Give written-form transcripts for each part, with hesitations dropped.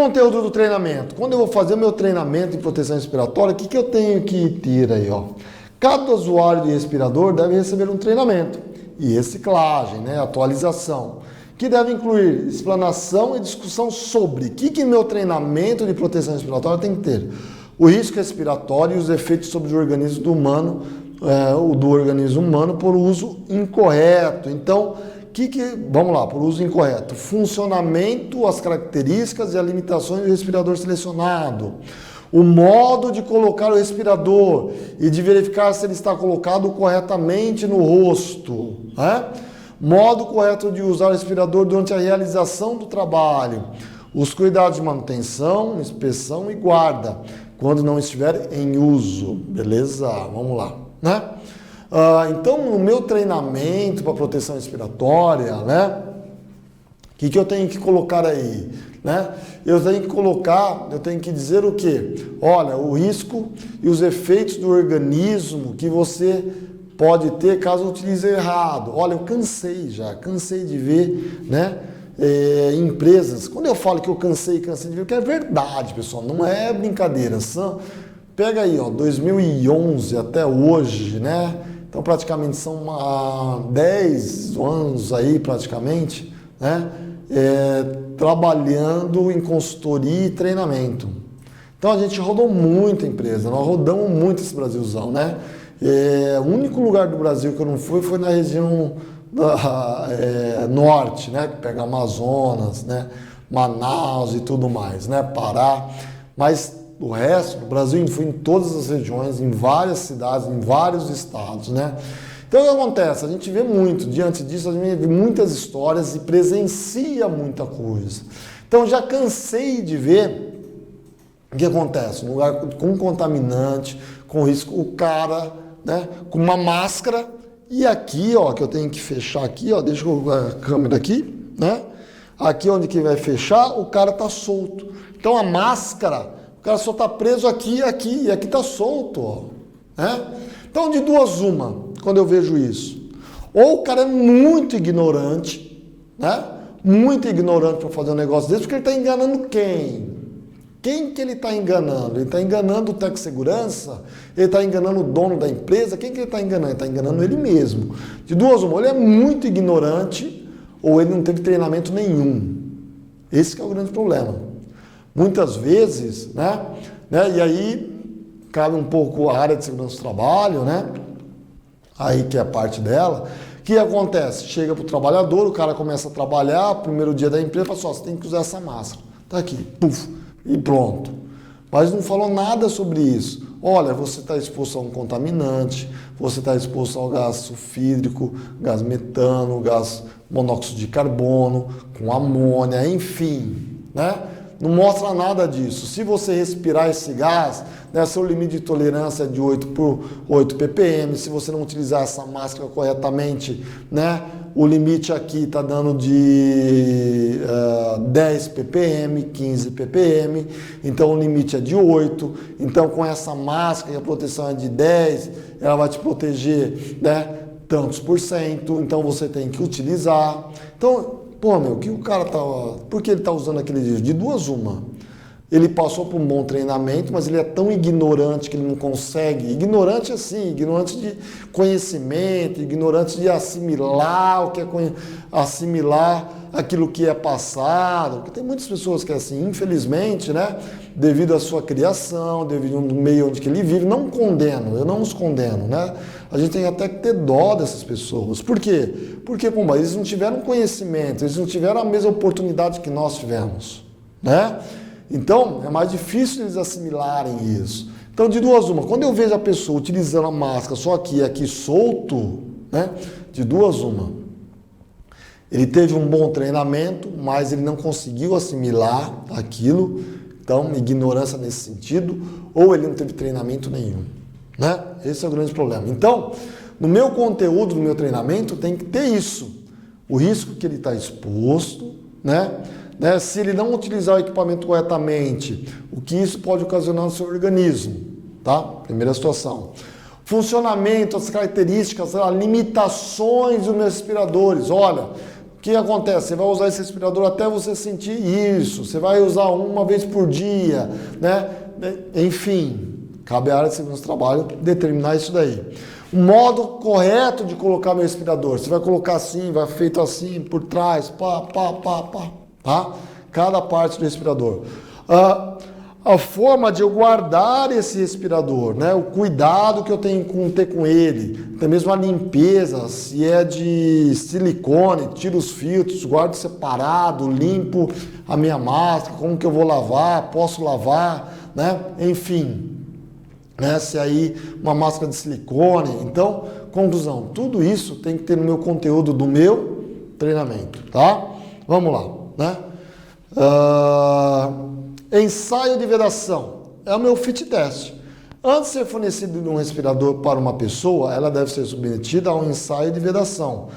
Conteúdo do treinamento. Quando eu vou fazer o meu treinamento em proteção respiratória, o que eu tenho que ter aí? Ó? Cada usuário de respirador deve receber um treinamento e reciclagem, né? Atualização, que deve incluir explanação e discussão sobre o que meu treinamento de proteção respiratória tem que ter. O risco respiratório e os efeitos sobre o organismo humano, por uso incorreto. Então, vamos lá, por uso incorreto. Funcionamento, as características e as limitações do respirador selecionado. O modo de colocar o respirador e de verificar se ele está colocado corretamente no rosto. Né? Modo correto de usar o respirador durante a realização do trabalho. Os cuidados de manutenção, inspeção e guarda, quando não estiver em uso. Beleza? Vamos lá. Né? Então, no meu treinamento para proteção respiratória, né? O que eu tenho que colocar aí? Né? Eu tenho que dizer o quê? Olha, o risco e os efeitos do organismo que você pode ter caso utilize errado. Olha, eu cansei de ver, né? Empresas, quando eu falo que eu cansei de ver, porque é verdade, pessoal, não é brincadeira. Pega aí, ó, 2011 até hoje, né? Então praticamente são 10 anos aí praticamente, né? Trabalhando em consultoria e treinamento. Então a gente rodou muita empresa, nós rodamos muito esse Brasilzão, né? O único lugar do Brasil que eu não fui foi na região norte, né? Que pega Amazonas, né? Manaus e tudo mais, né? Pará. Mas o resto do Brasil foi em todas as regiões, em várias cidades, em vários estados, né? Então o que acontece? A gente vê muito, diante disso a gente vê muitas histórias e presencia muita coisa. Então já cansei de ver o que acontece, um lugar com contaminante, com risco, o cara, né, com uma máscara, e aqui, ó, que eu tenho que fechar aqui, ó, deixa eu colocar a câmera aqui, né? Aqui onde que vai fechar, o cara tá solto. Então a máscara, o cara só tá preso aqui, e aqui tá solto, ó, né? Então de duas uma, quando eu vejo isso. Ou o cara é muito ignorante, né? Muito ignorante para fazer um negócio desse, porque ele está enganando quem? Quem que ele está enganando? Ele está enganando o técnico de segurança? Ele está enganando o dono da empresa? Quem que ele está enganando? Ele está enganando ele mesmo. De duas uma, ou ele é muito ignorante ou ele não teve treinamento nenhum. Esse que é o grande problema. Muitas vezes, né? E aí cabe um pouco a área de segurança do trabalho, né? Aí que é a parte dela. O que acontece? Chega para o trabalhador, o cara começa a trabalhar, primeiro dia da empresa, fala assim, você tem que usar essa máscara. Tá aqui, puf, e pronto. Mas não falou nada sobre isso. Olha, você está exposto a um contaminante, você está exposto ao gás sulfídrico, gás metano, gás monóxido de carbono, com amônia, enfim, né? Não mostra nada disso. Se você respirar esse gás, né, seu limite de tolerância é de 8 por 8 ppm. Se você não utilizar essa máscara corretamente, né, o limite aqui está dando de 10 ppm, 15 ppm. Então o limite é de 8. Então com essa máscara, a proteção é de 10, ela vai te proteger, né, tantos por cento. Então você tem que utilizar. Então, pô, meu, que o cara tá... Por que ele tá usando aquele livro? De duas uma. Ele passou por um bom treinamento, mas ele é tão ignorante que ele não consegue. Ignorante assim, ignorante de conhecimento, ignorante de assimilar o que é assimilar aquilo que é passado. Porque tem muitas pessoas que assim, infelizmente, né, devido à sua criação, devido ao meio onde que ele vive, não condeno, eu não os condeno, né? A gente tem até que ter dó dessas pessoas. Por quê? Porque, pô, eles não tiveram conhecimento, eles não tiveram a mesma oportunidade que nós tivemos, né? Então, é mais difícil eles assimilarem isso. Então, de duas uma, quando eu vejo a pessoa utilizando a máscara só aqui e aqui solto, né? De duas uma, ele teve um bom treinamento, mas ele não conseguiu assimilar aquilo, então, ignorância nesse sentido, ou ele não teve treinamento nenhum, né? Esse é o grande problema. Então, no meu conteúdo, no meu treinamento, tem que ter isso. O risco que ele está exposto, né? Se ele não utilizar o equipamento corretamente, o que isso pode ocasionar no seu organismo, tá? Primeira situação. Funcionamento, as características, as limitações dos meus respiradores. Olha, que acontece? Você vai usar esse respirador até você sentir isso. Você vai usar uma vez por dia, né? Enfim, cabe à área de segurança do trabalho determinar isso daí. O modo correto de colocar meu respirador. Você vai colocar assim, vai feito assim, por trás, pá, tá? Cada parte do respirador. A forma de eu guardar esse respirador, né? O cuidado que eu tenho com ter com ele, até mesmo a limpeza, se é de silicone, tiro os filtros, guardo separado, limpo a minha máscara, como que eu vou lavar, posso lavar, né? Enfim, né? Se aí uma máscara de silicone. Então, conclusão, tudo isso tem que ter no meu conteúdo do meu treinamento, tá? Vamos lá, né? Ensaio de vedação é o meu fit test. Antes de ser fornecido um respirador para uma pessoa, ela deve ser submetida a um ensaio de vedação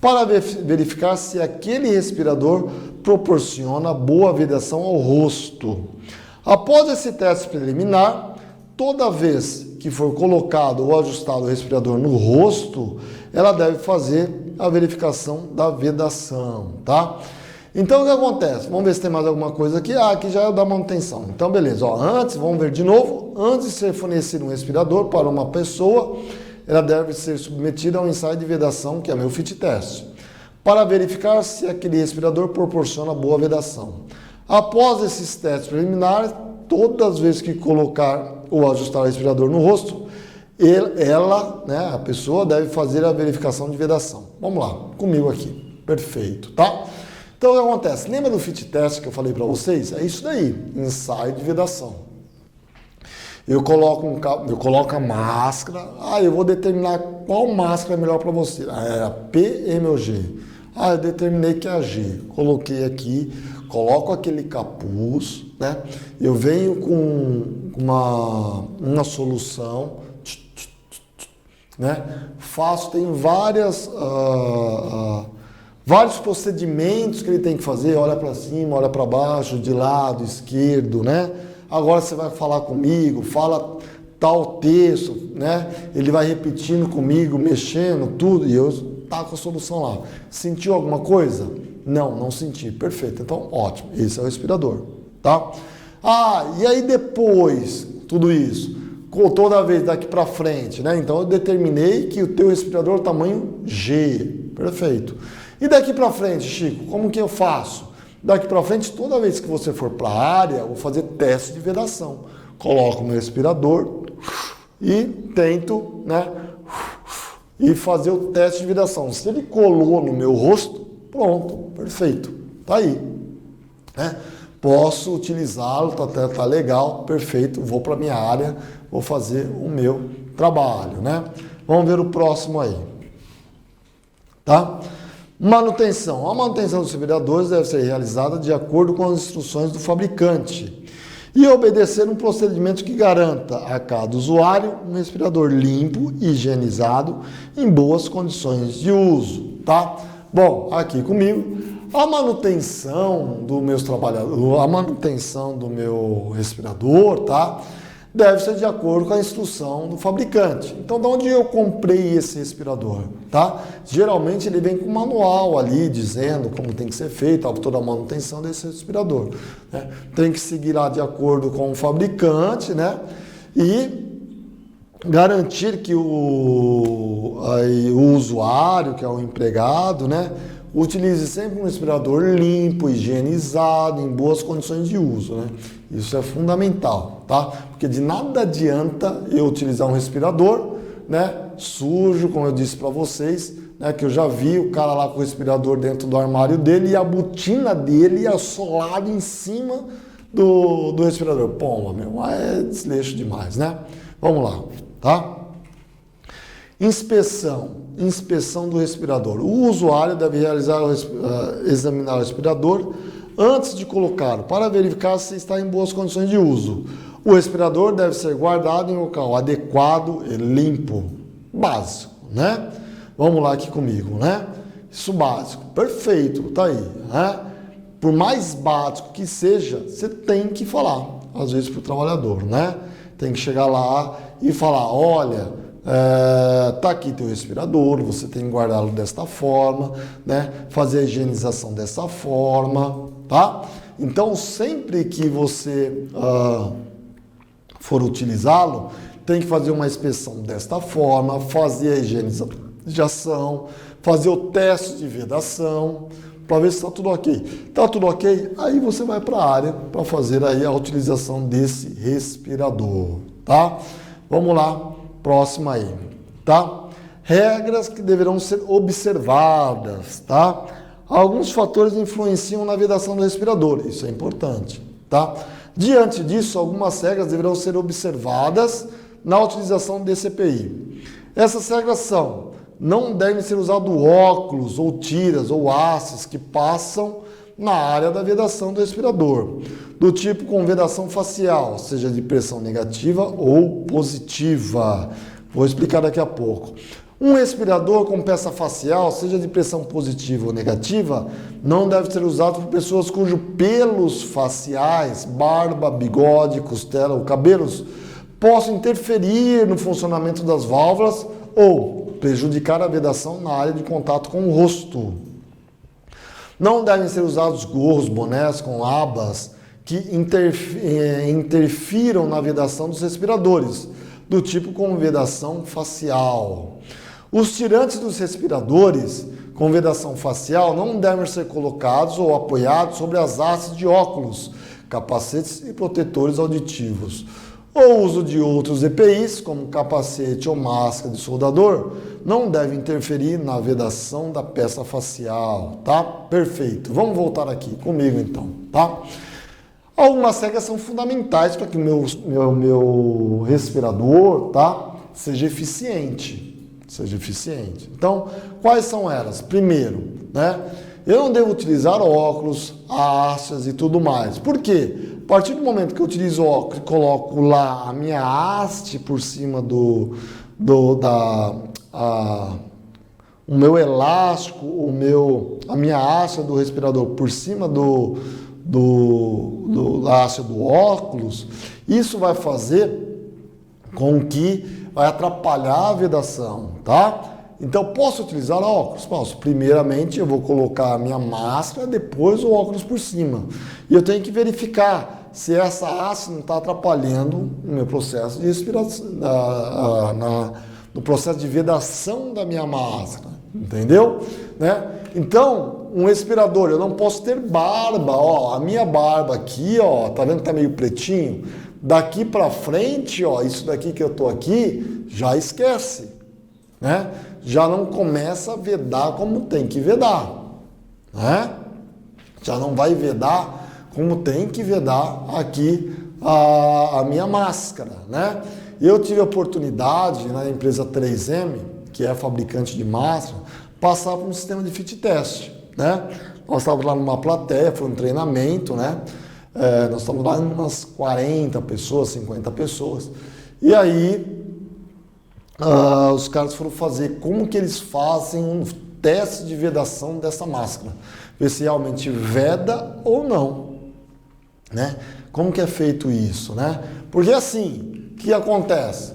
para verificar se aquele respirador proporciona boa vedação ao rosto. Após esse teste preliminar, toda vez que for colocado ou ajustado o respirador no rosto, ela deve fazer a verificação da vedação, tá? Então, o que acontece? Vamos ver se tem mais alguma coisa aqui. Aqui já é o da manutenção. Então, beleza. Antes, vamos ver de novo. Antes de ser fornecido um respirador para uma pessoa, ela deve ser submetida a um ensaio de vedação, que é meu fit test, para verificar se aquele respirador proporciona boa vedação. Após esses testes preliminares, todas as vezes que colocar ou ajustar o respirador no rosto, ela, né, a pessoa, deve fazer a verificação de vedação. Vamos lá, comigo aqui. Perfeito, tá? Então, o que acontece? Lembra do fit test que eu falei para vocês? É isso daí, ensaio de vedação. Eu coloco a máscara, eu vou determinar qual máscara é melhor para você. É a P, M ou G? Eu determinei que é a G. Coloquei aqui, coloco aquele capuz, né? Eu venho com uma solução, né? Tem vários procedimentos que ele tem que fazer, olha para cima, olha para baixo, de lado, esquerdo, né? Agora você vai falar comigo, fala tal texto, né? Ele vai repetindo comigo, mexendo, tudo, e eu tá com a solução lá. Sentiu alguma coisa? Não senti. Perfeito. Então, ótimo. Esse é o respirador, tá? E aí depois, tudo isso, toda vez daqui para frente, né? Então, eu determinei que o teu respirador é tamanho G. Perfeito. E daqui para frente, Chico, como que eu faço? Daqui para frente, toda vez que você for para a área, eu vou fazer teste de vedação. Coloco meu respirador e tento, né? E fazer o teste de vedação. Se ele colou no meu rosto, pronto, perfeito. Tá aí. Né? Posso utilizá-lo, tá legal, perfeito. Vou para minha área, vou fazer o meu trabalho, né? Vamos ver o próximo aí. Tá? Manutenção. A manutenção dos respiradores deve ser realizada de acordo com as instruções do fabricante e obedecer um procedimento que garanta a cada usuário um respirador limpo, higienizado, em boas condições de uso, tá? Bom, aqui comigo, a manutenção dos meus trabalhadores, a manutenção do meu respirador, tá? Deve ser de acordo com a instrução do fabricante. Então, de onde eu comprei esse respirador? Tá? Geralmente ele vem com um manual ali dizendo como tem que ser feito toda a manutenção desse respirador. Né? Tem que seguir lá de acordo com o fabricante, né? E garantir que o usuário, que é o empregado, né? Utilize sempre um respirador limpo, higienizado, em boas condições de uso, né? Isso é fundamental, tá? Porque de nada adianta eu utilizar um respirador, né? Sujo, como eu disse para vocês, né? Que eu já vi o cara lá com o respirador dentro do armário dele e a botina dele assolada em cima do respirador. Pô, meu, é desleixo demais, né? Vamos lá, tá? Inspeção do respirador. O usuário deve examinar o respirador antes de colocá-lo, para verificar se está em boas condições de uso. O respirador deve ser guardado em um local adequado e limpo. Básico, né? Vamos lá aqui comigo, né? Isso básico. Perfeito, tá aí, né? Por mais básico que seja, você tem que falar, às vezes, para o trabalhador, né? Tem que chegar lá e falar, olha, Tá aqui teu respirador, você tem que guardá-lo desta forma, né? Fazer a higienização dessa forma, tá? Então, sempre que você for utilizá-lo, tem que fazer uma inspeção desta forma, fazer a higienização, fazer o teste de vedação, para ver se está tudo ok. Está tudo ok? Aí você vai para a área para fazer aí a utilização desse respirador, tá? Vamos lá, próxima aí, tá? Regras que deverão ser observadas, tá? Alguns fatores influenciam na vedação do respirador, isso é importante, tá? Diante disso, algumas regras deverão ser observadas na utilização desse EPI. Essas regras são: não devem ser usados óculos ou tiras ou hastes que passam na área da vedação do respirador, do tipo com vedação facial, seja de pressão negativa ou positiva. Vou explicar daqui a pouco. Um respirador com peça facial, seja de pressão positiva ou negativa, não deve ser usado por pessoas cujos pelos faciais, barba, bigode, costela ou cabelos possam interferir no funcionamento das válvulas ou prejudicar a vedação na área de contato com o rosto. Não devem ser usados gorros, bonés com abas que interfiram na vedação dos respiradores, do tipo com vedação facial. Os tirantes dos respiradores com vedação facial não devem ser colocados ou apoiados sobre as hastes de óculos, capacetes e protetores auditivos. O uso de outros EPIs, como capacete ou máscara de soldador, não deve interferir na vedação da peça facial, tá? Perfeito. Vamos voltar aqui comigo então, tá? Algumas regras são fundamentais para que o meu respirador, tá, seja eficiente. Então, quais são elas? Primeiro, né? Eu não devo utilizar óculos, hastes e tudo mais. Por quê? A partir do momento que eu utilizo óculos e coloco lá a minha haste por cima o meu elástico, a minha haste do respirador por cima da haste do óculos, isso vai fazer com que vai atrapalhar a vedação, tá? Então, posso utilizar óculos? Posso. Primeiramente, eu vou colocar a minha máscara, depois o óculos por cima. E eu tenho que verificar se essa haste não está atrapalhando o meu processo de respiração, no processo de vedação da minha máscara. Entendeu? Né? Então, um respirador, eu não posso ter barba. Ó, a minha barba aqui, ó, tá vendo que tá meio pretinho? Daqui para frente, ó, isso daqui que eu tô aqui, já esquece. Né? Já não começa a vedar como tem que vedar, né? Já não vai vedar como tem que vedar aqui a minha máscara, né? Eu tive a oportunidade na empresa 3M, que é fabricante de máscara, passar por um sistema de fit test, né? Nós estávamos lá numa plateia, foi um treinamento, né? Nós estávamos lá umas 40 pessoas, 50 pessoas, e aí os caras foram fazer como que eles fazem um teste de vedação dessa máscara, ver se realmente veda ou não, né? Como que é feito isso, né? Porque assim, o que acontece?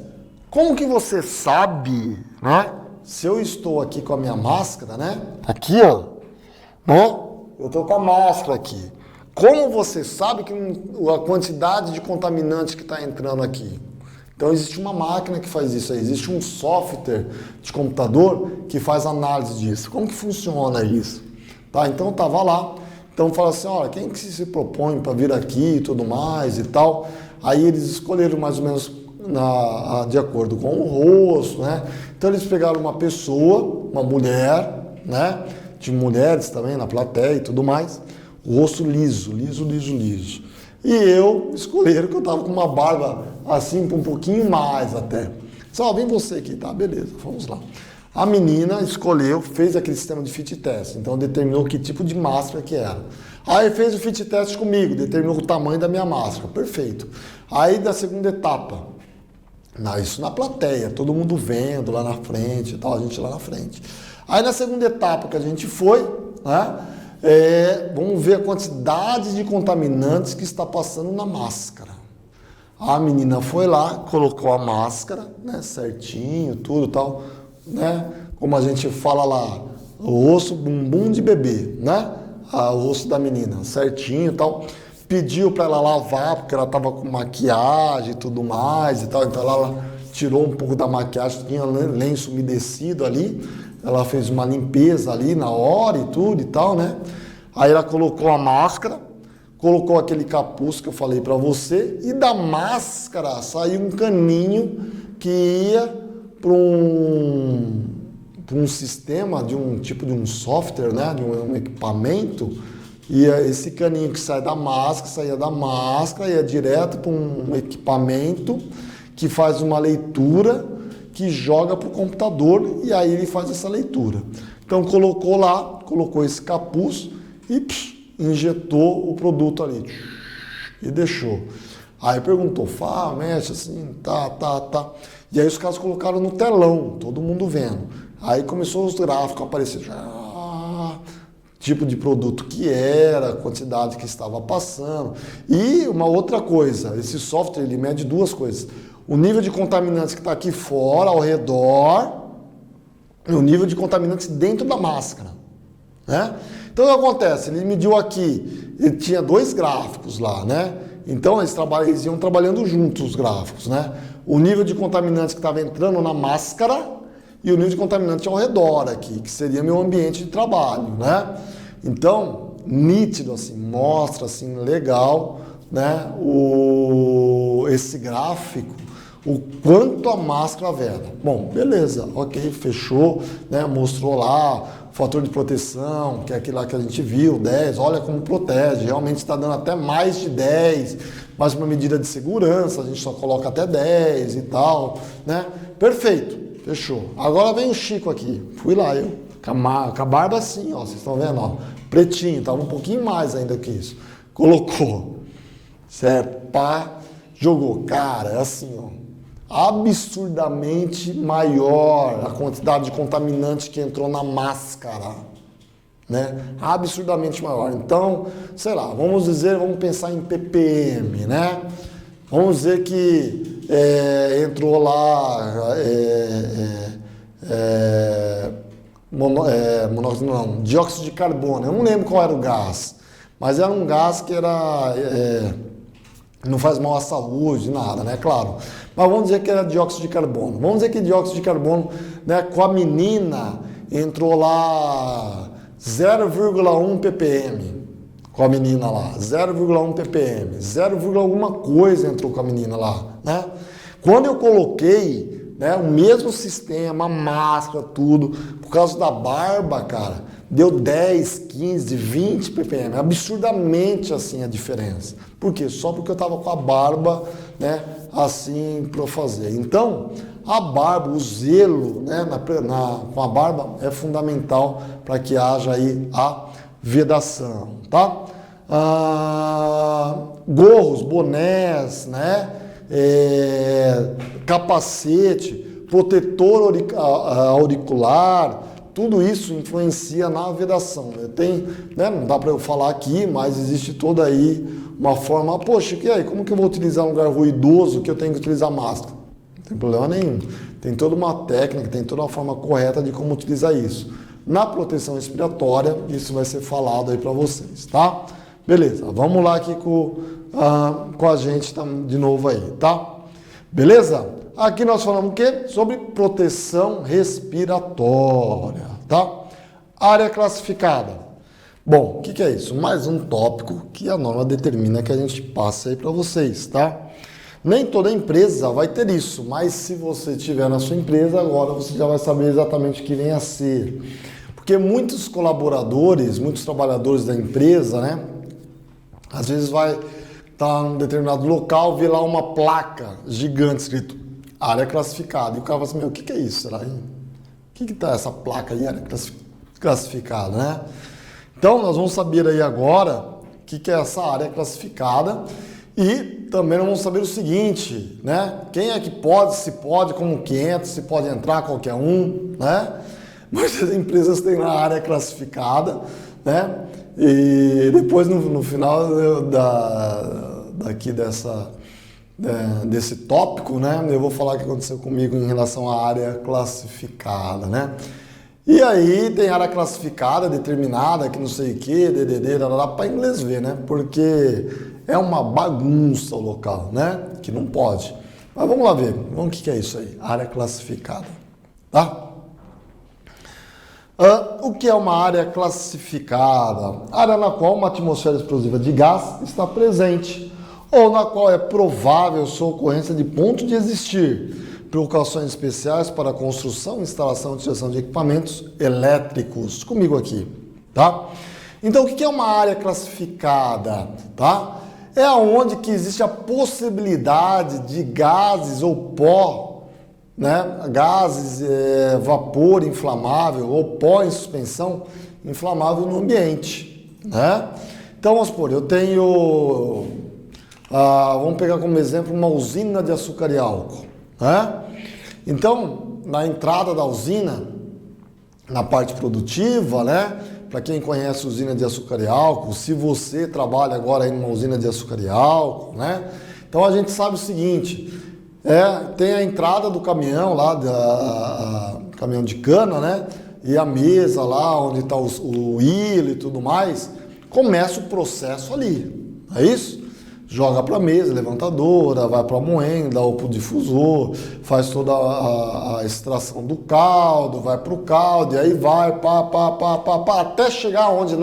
Como que você sabe, né? Se eu estou aqui com a minha máscara, né? Aqui, ó, né? Eu estou com a máscara aqui. Como você sabe que a quantidade de contaminantes que está entrando aqui? Então, existe uma máquina que faz isso aí, existe um software de computador que faz análise disso. Como que funciona isso? Tá? Então, eu estava lá, então fala assim, olha, quem que se propõe para vir aqui e tudo mais e tal. Aí eles escolheram mais ou menos de acordo com o rosto, né? Então, eles pegaram uma pessoa, uma mulher, né? Tinha mulheres também na plateia e tudo mais, o rosto liso. E eu escolheram que eu estava com uma barba assim, um pouquinho mais até. Só vem você aqui, tá? Beleza, vamos lá. A menina escolheu, fez aquele sistema de fit test, então determinou que tipo de máscara que era. Aí fez o fit test comigo, determinou o tamanho da minha máscara, perfeito. Aí da segunda etapa, isso na plateia, todo mundo vendo lá na frente e tal, a gente lá na frente. Aí na segunda etapa que a gente foi, né? Vamos ver a quantidade de contaminantes que está passando na máscara. A menina foi lá, colocou a máscara, né, certinho, tudo tal, né? Como a gente fala lá, o osso bumbum de bebê, né? O osso da menina, certinho, tal. Pediu para ela lavar porque ela tava com maquiagem e tudo mais e tal. Então ela tirou um pouco da maquiagem, tinha lenço umedecido ali. Ela fez uma limpeza ali na hora e tudo e tal, né? Aí ela colocou a máscara, colocou aquele capuz que eu falei para você, e da máscara saiu um caninho que ia para um sistema de um tipo de um software, né, de um equipamento, e esse caninho que saía da máscara, ia direto para um equipamento que faz uma leitura, que joga para o computador, e aí ele faz essa leitura. Então colocou lá, colocou esse capuz e injetou o produto ali e deixou. Aí perguntou, mexe assim, tá. E aí os caras colocaram no telão, todo mundo vendo. Aí começou os gráficos a aparecer, tipo de produto que era, quantidade que estava passando. E uma outra coisa, esse software ele mede duas coisas. O nível de contaminantes que está aqui fora, ao redor, e o nível de contaminantes dentro da máscara, né? Então o que acontece? Ele mediu aqui, ele tinha dois gráficos lá, né? Então eles iam trabalhando juntos os gráficos, né? O nível de contaminantes que estava entrando na máscara e o nível de contaminante ao redor aqui, que seria meu ambiente de trabalho, né? Então, nítido assim, mostra assim, legal, né? Esse gráfico, o quanto a máscara veda. Bom, beleza, ok, fechou, né? Mostrou lá o fator de proteção, que é aquilo lá que a gente viu, 10, olha como protege, realmente está dando até mais de 10, mas uma medida de segurança, a gente só coloca até 10 e tal, né? Perfeito, fechou. Agora vem o Chico aqui, fui lá eu, com a barba assim, ó, vocês estão vendo, ó, pretinho, tava um pouquinho mais ainda que isso. Colocou, certo? Pá, jogou, cara, é assim, ó. Absurdamente maior a quantidade de contaminante que entrou na máscara, né? Absurdamente maior. Então, sei lá, vamos pensar em ppm, né? Vamos dizer que entrou lá dióxido de carbono. Eu não lembro qual era o gás, mas era um gás que era não faz mal à saúde, nada, né? Claro. Mas vamos dizer que era dióxido de carbono. Vamos dizer que dióxido de carbono, né, com a menina entrou lá 0,1 ppm. Com a menina lá, 0,1 ppm. 0, alguma coisa entrou com a menina lá, né? Quando eu coloquei, né, o mesmo sistema, máscara, tudo, por causa da barba, cara, deu 10, 15, 20 ppm. Absurdamente assim a diferença. Por quê? Só porque eu estava com a barba, né, assim para fazer. Então, a barba, o zelo, né, com a barba é fundamental para que haja aí a vedação, tá? Gorros, bonés, né, capacete, protetor auricular, tudo isso influencia na vedação. Né, não dá para eu falar aqui, mas existe toda aí uma forma, poxa, e aí, como que eu vou utilizar um lugar ruidoso que eu tenho que utilizar máscara? Não tem problema nenhum. Tem toda uma técnica, tem toda uma forma correta de como utilizar isso. Na proteção respiratória, isso vai ser falado aí para vocês, tá? Beleza, vamos lá aqui com a gente de novo aí, tá? Beleza? Aqui nós falamos o quê? Sobre proteção respiratória, tá? Área classificada. Bom, o que é isso? Mais um tópico que a norma determina que a gente passe aí para vocês, tá? Nem toda empresa vai ter isso, mas se você tiver na sua empresa, agora você já vai saber exatamente o que vem a ser. Porque muitos colaboradores, muitos trabalhadores da empresa, né? Às vezes vai estar em um determinado local, vê lá uma placa gigante escrito área classificada. E o cara fala assim, meu, o que é isso? Será? O que tá essa placa aí, área classificada, né? Então, nós vamos saber aí agora o que é essa área classificada e também nós vamos saber o seguinte, né? Quem é que pode, se pode, como que entra, se pode entrar qualquer um, né? Muitas empresas têm lá a área classificada, né? E depois no final daqui desse tópico, né? Eu vou falar o que aconteceu comigo em relação à área classificada, né? E aí tem área classificada, determinada, que não sei o que, DDD, para inglês ver, né? Porque é uma bagunça o local, né? Que não pode. Mas vamos lá ver, o que é isso aí? Área classificada, tá? O que é uma área classificada? Área na qual uma atmosfera explosiva de gás está presente, ou na qual é provável sua ocorrência de ponto de existir. Precauções especiais para a construção, instalação e utilização de equipamentos elétricos. Comigo aqui, tá? Então, o que é uma área classificada, tá? É onde que existe a possibilidade de gases ou pó, né? Gases, vapor inflamável ou pó em suspensão inflamável no ambiente, né? Então, vamos supor, eu tenho, vamos pegar como exemplo uma usina de açúcar e álcool, né? Então, na entrada da usina, na parte produtiva, né? Para quem conhece usina de açúcar e álcool, se você trabalha agora em uma usina de açúcar e álcool, né? Então a gente sabe o seguinte, tem a entrada do caminhão lá, caminhão de cana, né? E a mesa lá onde está o hilo e tudo mais, começa o processo ali, é isso? Joga para a mesa, levantadora, vai para a moenda ou para o difusor, faz toda a extração do caldo, vai para o caldo, e aí vai, até chegar onde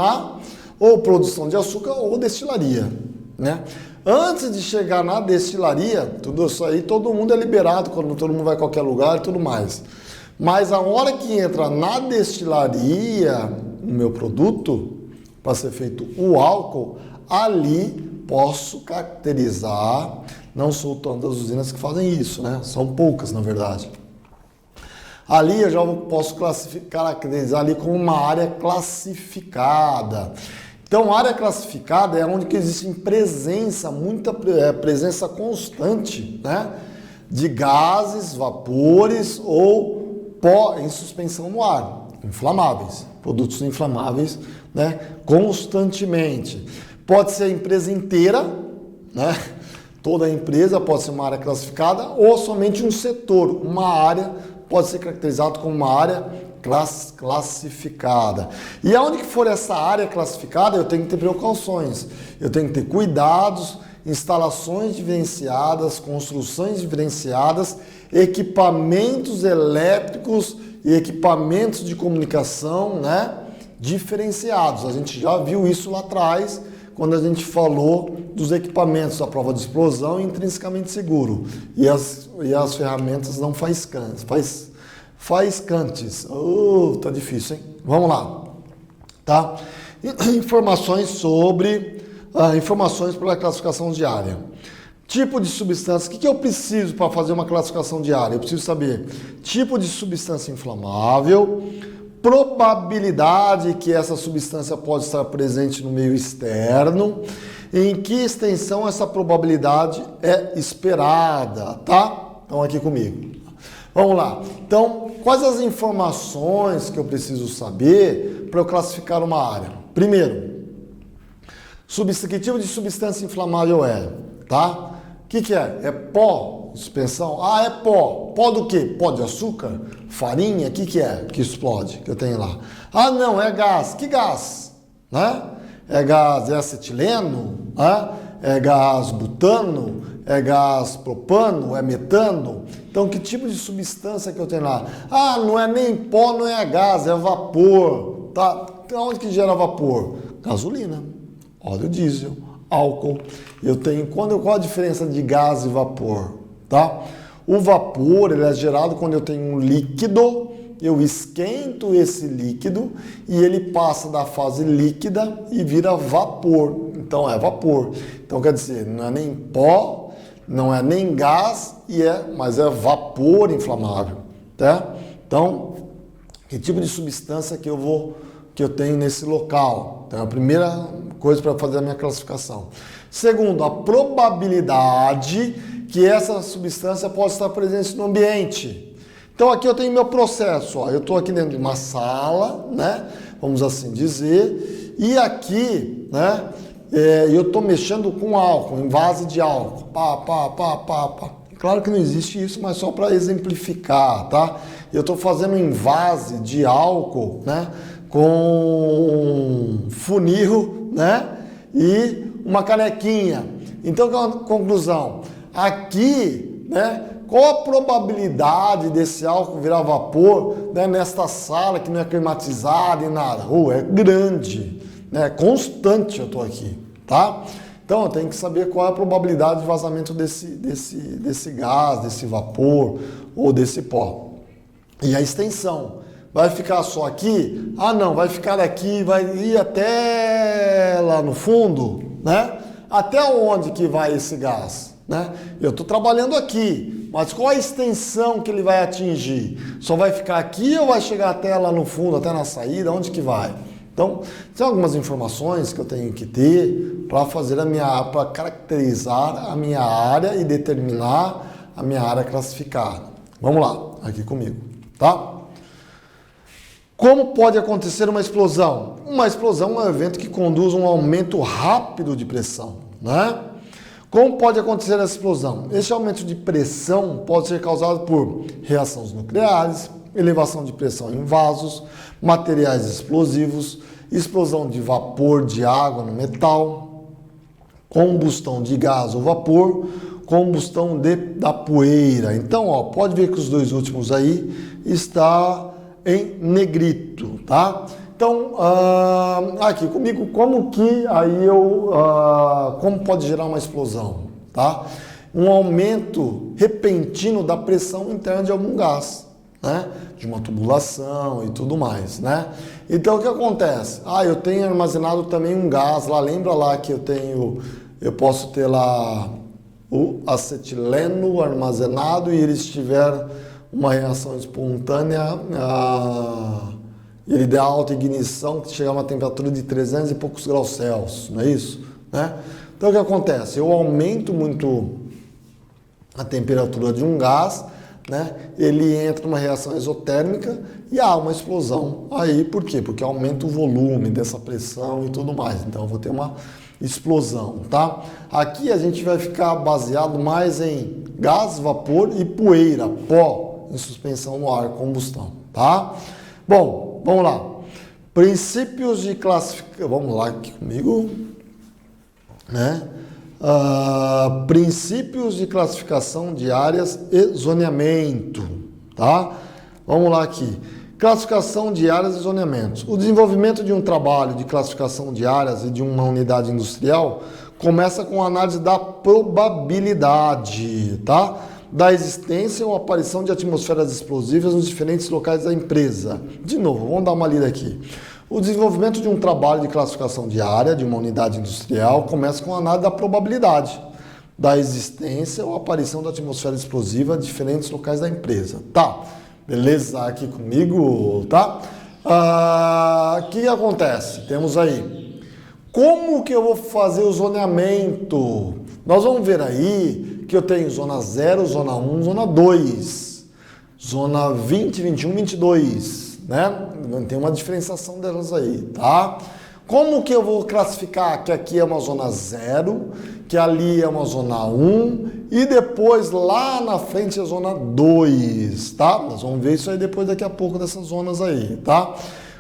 ou produção de açúcar ou destilaria, né? Antes de chegar na destilaria, tudo isso aí, todo mundo é liberado, quando todo mundo vai a qualquer lugar e tudo mais. Mas a hora que entra na destilaria, o meu produto, para ser feito o álcool, ali posso caracterizar, não são todas as usinas que fazem isso, né? São poucas, na verdade. Ali eu já posso caracterizar ali como uma área classificada. Então, área classificada é onde que existe presença, muita presença constante, né? De gases, vapores ou pó em suspensão no ar, inflamáveis, produtos inflamáveis, né? Constantemente. Pode ser a empresa inteira, né? Toda a empresa pode ser uma área classificada ou somente um setor, uma área pode ser caracterizado como uma área classificada. E aonde que for essa área classificada, eu tenho que ter precauções, eu tenho que ter cuidados, instalações diferenciadas, construções diferenciadas, equipamentos elétricos e equipamentos de comunicação, né? Diferenciados. A gente já viu isso lá atrás, quando a gente falou dos equipamentos à prova de explosão intrinsecamente seguro. E as ferramentas não faiscantes. Tá difícil, hein? Vamos lá. Tá? Informações para a classificação de área. Tipo de substância. O que eu preciso para fazer uma classificação de área? Eu preciso saber tipo de substância inflamável, probabilidade que essa substância pode estar presente no meio externo, em que extensão essa probabilidade é esperada, tá? Então aqui comigo. Vamos lá. Então, quais as informações que eu preciso saber para eu classificar uma área? Primeiro, que tipo de substância inflamável tá? O que é? É pó? Suspensão? É pó. Pó do quê? Pó de açúcar? Farinha? O que é que explode, que eu tenho lá? Não, é gás. Que gás? Né? É gás acetileno? É gás butano? É gás propano? É metano? Então, que tipo de substância que eu tenho lá? Não é nem pó, não é gás, é vapor. Tá? Então, onde que gera vapor? Gasolina, óleo diesel, álcool. Qual a diferença de gás e vapor? Tá? O vapor ele é gerado quando eu tenho um líquido, eu esquento esse líquido e ele passa da fase líquida e vira vapor. Então é vapor. Então quer dizer, não é nem pó, não é nem gás, mas é vapor inflamável. Tá? Então, que tipo de substância que eu tenho nesse local? Então é a primeira coisa para fazer a minha classificação. Segundo, a probabilidade que essa substância possa estar presente no ambiente. Então aqui eu tenho meu processo, eu estou aqui dentro de uma sala, né? Vamos assim dizer, e aqui, né? E eu estou mexendo com álcool, envase de álcool. Pá. Claro que não existe isso, mas só para exemplificar, tá? Eu estou fazendo um invase de álcool, né? Com funil, né? E uma canequinha. Então, qual é a conclusão? Aqui, né? Qual a probabilidade desse álcool virar vapor, né, nesta sala que não é climatizada e nada? É grande, né? Constante eu estou aqui, tá? Então eu tenho que saber qual é a probabilidade de vazamento desse gás, desse vapor ou desse pó. E a extensão. Vai ficar só aqui? Ah, não, vai ficar aqui, vai ir até lá no fundo, né? Até onde que vai esse gás, né? Eu estou trabalhando aqui, mas qual a extensão que ele vai atingir? Só vai ficar aqui ou vai chegar até lá no fundo, até na saída? Onde que vai? Então, tem algumas informações que eu tenho que ter para fazer para caracterizar a minha área e determinar a minha área classificada. Vamos lá, aqui comigo, tá? Como pode acontecer uma explosão? Uma explosão é um evento que conduz a um aumento rápido de pressão, né? Como pode acontecer essa explosão? Esse aumento de pressão pode ser causado por reações nucleares, elevação de pressão em vasos, materiais explosivos, explosão de vapor de água no metal, combustão de gás ou vapor, combustão da poeira. Então, ó, pode ver que os dois últimos aí está em negrito, tá? Então, aqui comigo, como pode gerar uma explosão, tá? Um aumento repentino da pressão interna de algum gás, né? De uma tubulação e tudo mais, né? Então, o que acontece? Eu tenho armazenado também um gás lá, lembra lá que eu posso ter lá o acetileno armazenado e ele estiver uma reação espontânea, ele der alta ignição, que chega a uma temperatura de 300 e poucos graus Celsius, não é isso? Né? Então o que acontece? Eu aumento muito a temperatura de um gás, né? Ele entra numa reação exotérmica e há uma explosão aí, por quê? Porque aumenta o volume dessa pressão e tudo mais, então eu vou ter uma explosão, tá? Aqui a gente vai ficar baseado mais em gás, vapor e poeira, pó, em suspensão no ar, combustão, tá? Bom, vamos lá. Princípios de classificação, vamos lá aqui comigo, né? Princípios de classificação de áreas e zoneamento, tá? Vamos lá aqui. Classificação de áreas e zoneamentos. O desenvolvimento de um trabalho de classificação de áreas e de uma unidade industrial começa com a análise da probabilidade, tá? Da existência ou aparição de atmosferas explosivas nos diferentes locais da empresa. De novo, vamos dar uma lida aqui. O desenvolvimento de um trabalho de classificação de área de uma unidade industrial começa com a análise da probabilidade da existência ou aparição da atmosfera explosiva em diferentes locais da empresa. Tá, beleza aqui comigo, tá? O que acontece? Temos aí, como que eu vou fazer o zoneamento? Nós vamos ver aí que eu tenho zona 0, zona 1, zona 2, zona 20, 21, 22, né? Tem uma diferenciação delas aí, tá? Como que eu vou classificar que aqui é uma zona 0, que ali é uma zona 1 e depois lá na frente é zona 2, tá? Nós vamos ver isso aí depois daqui a pouco dessas zonas aí, tá?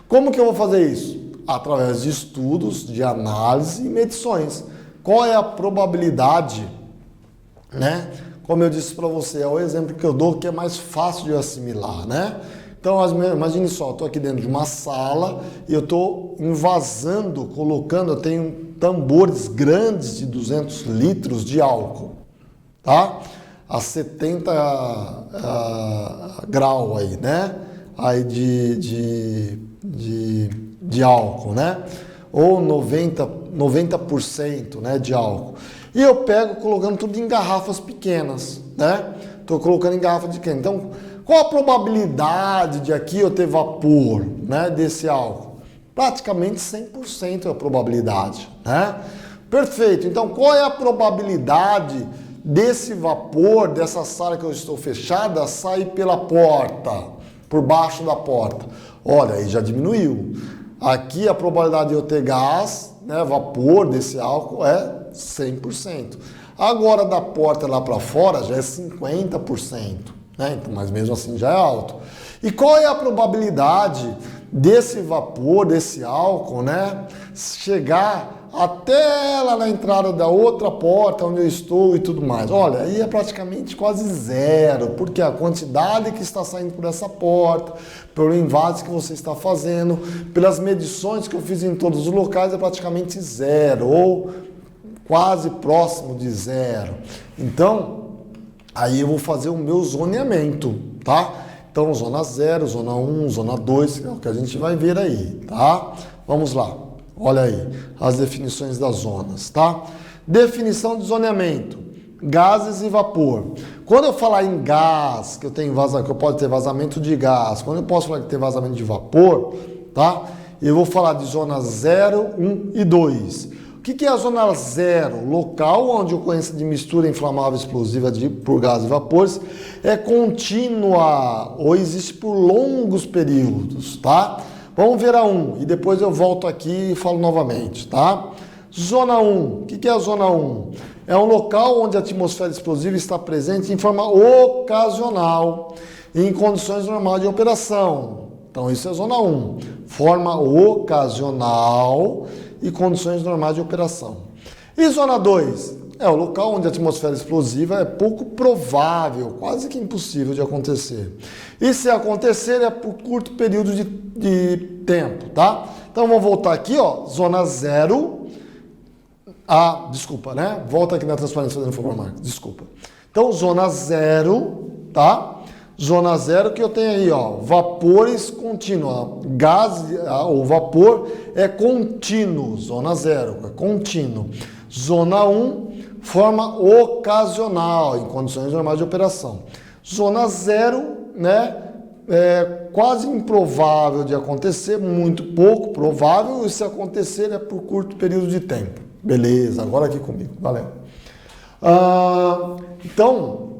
Como que eu vou fazer isso? Através de estudos, de análise e medições. Qual é a probabilidade, né? Como eu disse para você, é o exemplo que eu dou que é mais fácil de assimilar, né? Então, imagine só, eu estou aqui dentro de uma sala e eu estou envasando, colocando, eu tenho tambores grandes de 200 litros de álcool, tá? A 70 graus aí, né? Aí de álcool, né? Ou 90%, né, de álcool. E eu pego colocando tudo em garrafas pequenas, né? Estou colocando em garrafas pequenas. Então, qual a probabilidade de aqui eu ter vapor, né, desse álcool? Praticamente 100% é a probabilidade, né? Perfeito. Então, qual é a probabilidade desse vapor, dessa sala que eu estou fechada, sair pela porta, por baixo da porta? Olha, aí já diminuiu. Aqui a probabilidade de eu ter gás, né, vapor desse álcool é 100%. Agora, da porta lá para fora já é 50%, né? Então, mas mesmo assim já é alto. E qual é a probabilidade desse vapor, desse álcool, né, chegar até lá na entrada da outra porta onde eu estou e tudo mais? Olha, aí é praticamente quase zero, porque a quantidade que está saindo por essa porta, pelo invase que você está fazendo, pelas medições que eu fiz em todos os locais, é praticamente zero, ou quase próximo de zero. Então, aí eu vou fazer o meu zoneamento, tá? Então, zona 0, zona 1, zona 2, é o que a gente vai ver aí, tá? Vamos lá, olha aí as definições das zonas, tá? Definição de zoneamento, gases e vapor. Quando eu falar em gás, que eu posso ter vazamento de gás, quando eu posso falar que tem vazamento de vapor, tá? Eu vou falar de zona 0, 1 e 2. O que é a zona 0? Local onde a ocorrência de mistura inflamável explosiva por gases e vapores é contínua ou existe por longos períodos, tá? Vamos ver a 1 e depois eu volto aqui e falo novamente, tá? Zona 1, o que é a zona 1? É um local onde a atmosfera explosiva está presente em forma ocasional, em condições normais de operação. Então isso é zona 1, forma ocasional e condições normais de operação. E zona 2 é o local onde a atmosfera explosiva é pouco provável, quase que impossível de acontecer. E se acontecer é por curto período de tempo, tá? Então vamos voltar aqui, ó, zona 0. Desculpa, né? Volta aqui na transparência fazendo favor, Marcos, desculpa. Então zona 0, tá? Zona 0 que eu tenho aí, ó, vapores contínuos, gás ou vapor é contínuo, zona 0, é contínuo. Zona 1, forma ocasional, em condições normais de operação. Zona 0, né, é quase improvável de acontecer, muito pouco provável, e se acontecer é por curto período de tempo. Beleza, agora aqui comigo, valeu. Então,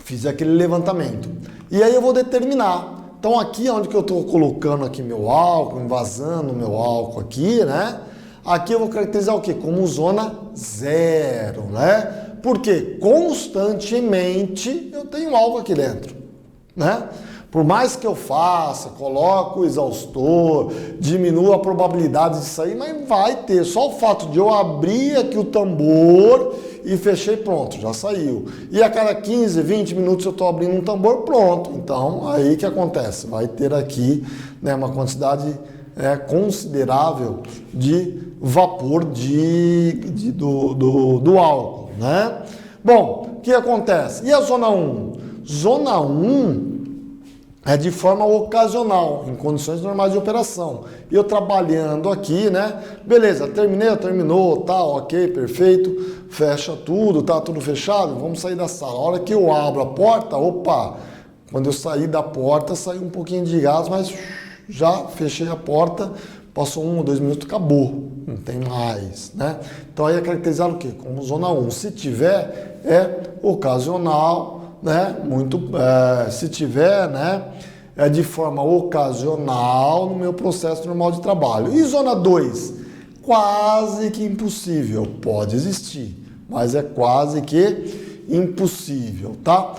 fiz aquele levantamento. E aí eu vou determinar. Então aqui onde que eu estou colocando aqui meu álcool, envasando meu álcool aqui, né? Aqui eu vou caracterizar o quê? Como zona 0, né? Porque constantemente eu tenho álcool aqui dentro, né? Por mais que eu faça, coloco o exaustor, diminua a probabilidade de sair, mas vai ter. Só o fato de eu abrir aqui o tambor e fechei, pronto, já saiu. E a cada 15, 20 minutos eu estou abrindo um tambor, pronto. Então, aí que acontece? Vai ter aqui, né, uma quantidade considerável de vapor do álcool, né? Bom, o que acontece? E a zona 1? Zona 1 é de forma ocasional, em condições normais de operação. E eu trabalhando aqui, né? Beleza, terminou, tá, ok, perfeito. Fecha tudo, tá tudo fechado, vamos sair da sala. A hora que eu abro a porta, opa, quando eu saí da porta, saiu um pouquinho de gás, mas já fechei a porta, passou 1 ou 2 minutos, acabou, não tem mais, né? Então aí é caracterizado o quê? Como zona 1. Se tiver, é ocasional, né? Se tiver, né, é de forma ocasional no meu processo normal de trabalho. E zona 2? Quase que impossível. Pode existir, mas é quase que impossível, tá?